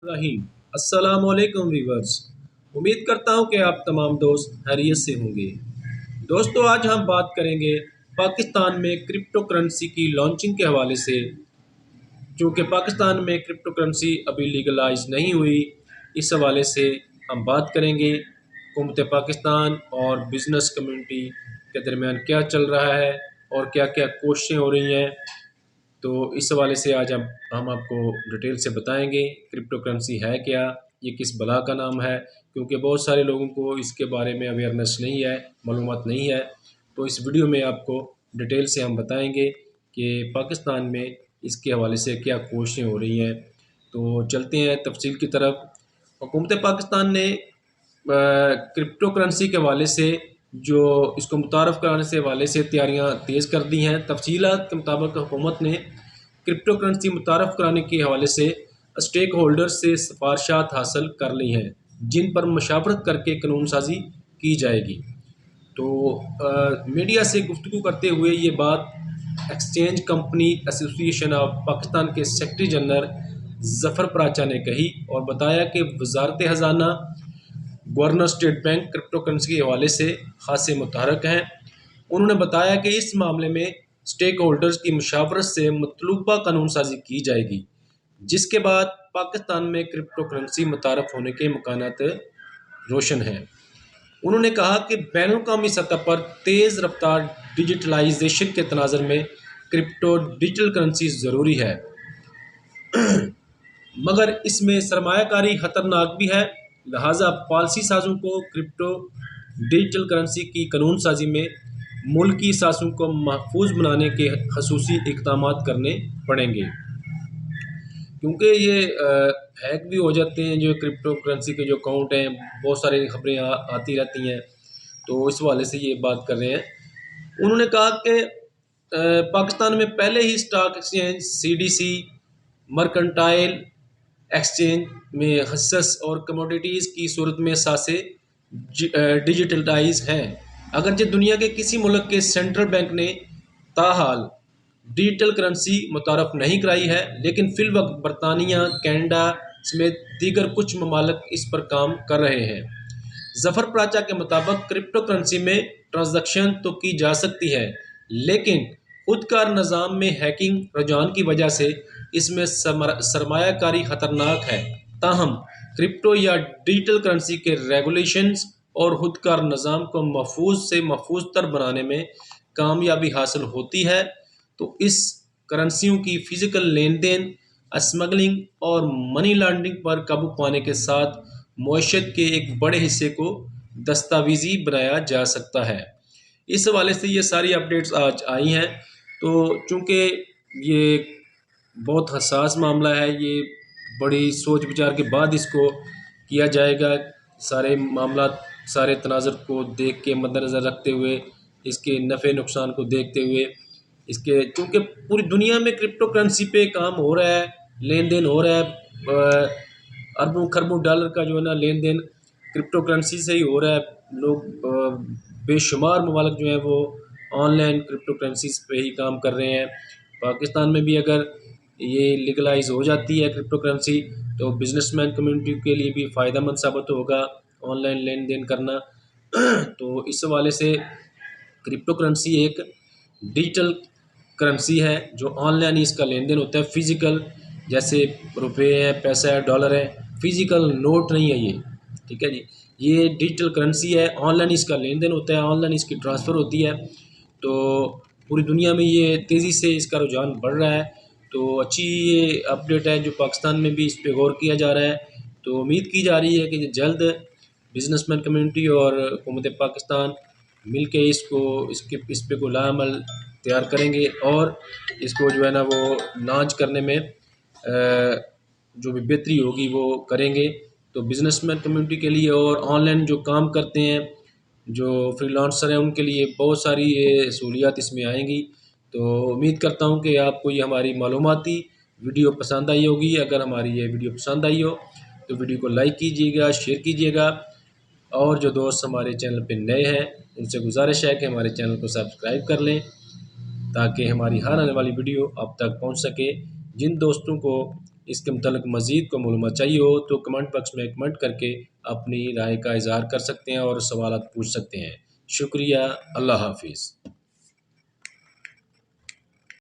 रहीम अस्सलामुअलैकुम वीवर्स। उम्मीद करता हूँ कि आप तमाम दोस्त खैरियत से होंगे। दोस्तों, आज हम बात करेंगे पाकिस्तान में क्रिप्टो करेंसी की लॉन्चिंग के हवाले से। चूँकि पाकिस्तान में क्रिप्टो करेंसी अभी लीगलाइज नहीं हुई, इस हवाले से हम बात करेंगे हुकूमत पाकिस्तान और बिज़नेस कम्युनिटी के दरमियान क्या चल रहा है और क्या क्या कोशिशें हो रही हैं। तो इस हवाले से आज हम आपको डिटेल से बताएंगे क्रिप्टो करेंसी है क्या, ये किस बला का नाम है, क्योंकि बहुत सारे लोगों को इसके बारे में अवेयरनेस नहीं है, मालूमात नहीं है। तो इस वीडियो में आपको डिटेल से हम बताएंगे कि पाकिस्तान में इसके हवाले से क्या कोशिशें हो रही हैं। तो चलते हैं तफसील की तरफ। हुकूमत पाकिस्तान ने क्रिप्टो करेंसी के हवाले से जो इसको मुतारफ़ कराने से हवाले से तैयारियां तेज़ कर दी हैं। तफसीलात के मुताबिक हुकूमत ने क्रिप्टो करेंसी मुतारफ़ कराने के हवाले से स्टेक होल्डर से सिफारशात हासिल कर ली हैं, जिन पर मशावरत करके कानून साजी की जाएगी। तो मीडिया से गुफ्तगू करते हुए ये बात exchange company association of Pakistan के सेक्रेटरी जनरल ज़फ़र पराचा ने कही और बताया कि वजारत ख़जाना, governor state bank crypto currency के हवाले से खासे मुतहरक हैं। उन्होंने बताया कि इस मामले में स्टेक होल्डर्स की मुशावरत से मतलूबा कानून साजी की जाएगी, जिसके बाद पाकिस्तान में क्रिप्टो करेंसी मुतारफ़ होने के इम्कानात रोशन हैं। उन्होंने कहा कि बैनुल-अक़वामी सतह पर तेज़ रफ्तार डिजिटलाइजेशन के तनाज़ुर में क्रिप्टो डिजिटल करेंसी ज़रूरी है, मगर इसमें सरमायाकारी ख़तरनाक भी है। लिहाजा पॉलिसी साजों को क्रिप्टो डिजिटल करेंसी की कानून साजी में मुल्की असासों को महफूज बनाने के खसूसी इक़दाम करने पड़ेंगे, क्योंकि ये हैक भी हो जाते हैं। जो क्रिप्टो करेंसी के जो अकाउंट हैं, बहुत सारी खबरें आती रहती हैं, तो इस हवाले से ये बात कर रहे हैं। उन्होंने कहा कि पाकिस्तान में पहले ही stock exchange, CDC, mercantile exchange में हस्सस और कमोडिटीज़ की सूरत में सासे डिजिटलाइज हैं। अगरचे दुनिया के किसी मुल्क के सेंट्रल बैंक ने ताहाल डिजिटल करेंसी मुतारफ़ नहीं कराई है, लेकिन फ़िलवक्त बरतानिया, कैनेडा समेत दीगर कुछ ममालिक इस पर काम कर रहे हैं। ज़फ़र पराचा के मुताबिक क्रिप्टो करेंसी में ट्रांजैक्शन तो की जा सकती है, लेकिन खुदकार निज़ाम में हैकिंग रुझान की वजह से इसमें सरमायाकारी ख़तरनाक है। ताहम क्रिप्टो या डिजिटल करेंसी के रेगुलेशंस और खुदकार निज़ाम को महफूज से महफूज तर बनाने में कामयाबी हासिल होती है, तो इस करेंसियों की फ़िज़िकल लेन देन, स्मगलिंग और मनी लॉन्ड्रिंग पर काबू पाने के साथ मईशत के एक बड़े हिस्से को दस्तावेज़ी बनाया जा सकता है। इस हवाले से ये सारी अपडेट्स आज आई हैं। तो चूँकि ये बहुत हसास मामला है, ये बड़ी सोच विचार के बाद इसको किया जाएगा। सारे मामला, सारे तनाज़ुर को देख के मद्देनज़र रखते हुए, इसके नफ़े नुकसान को देखते हुए, इसके चूँकि पूरी दुनिया में क्रिप्टो करेंसी पे काम हो रहा है, लेन देन हो रहा है। अरबों खरबों डॉलर का जो है ना लेन देन क्रिप्टो करेंसी से ही हो रहा है। लोग बेशुमार ममालिक जो हैं वो ऑनलाइन क्रिप्टो करेंसीज पे ही काम कर रहे हैं। पाकिस्तान में भी अगर ये लीगलाइज हो जाती है क्रिप्टो करेंसी, तो बिजनेसमैन कम्युनिटी के लिए भी फ़ायदेमंद साबित होगा ऑनलाइन लेन देन करना। तो इस हवाले से क्रिप्टो करेंसी एक डिजिटल करेंसी है जो ऑनलाइन ही इसका लेन देन होता है। फ़िज़िकल जैसे रुपए हैं, पैसा है, डॉलर है, फ़िज़िकल नोट नहीं है ये, ठीक है जी। ये डिजिटल करेंसी है, ऑनलाइन इसका लेन देन होता है, ऑनलाइन इसकी ट्रांसफ़र होती है। तो पूरी दुनिया में ये तेज़ी से इसका रुझान बढ़ रहा है। तो अच्छी ये अपडेट है जो पाकिस्तान में भी इस पे गौर किया जा रहा है। तो उम्मीद की जा रही है कि जल्द बिजनेसमैन कम्युनिटी और हुकूमत पाकिस्तान मिल के इस पे को लाअमल तैयार करेंगे और इसको जो है ना वो लॉन्च करने में जो भी बेहतरी होगी वो करेंगे। तो बिजनेसमैन कम्युनिटी के लिए और ऑनलाइन जो काम करते हैं, जो फ्रीलांसर हैं, उनके लिए बहुत सारी ये सहूलियात इसमें आएंगी। तो उम्मीद करता हूँ कि आपको ये हमारी मालूमाती वीडियो पसंद आई होगी। अगर हमारी ये वीडियो पसंद आई हो तो वीडियो को लाइक कीजिएगा, शेयर कीजिएगा, और जो दोस्त हमारे चैनल पे नए हैं उनसे गुजारिश है कि हमारे चैनल को सब्सक्राइब कर लें, ताकि हमारी हर आने वाली वीडियो आप तक पहुंच सके। जिन दोस्तों को इसके मतलब मज़ीद को मालूमात चाहिए हो तो कमेंट बॉक्स में कमेंट करके अपनी राय का इज़हार कर सकते हैं और सवालात पूछ सकते हैं। शुक्रिया। अल्लाह हाफिज़।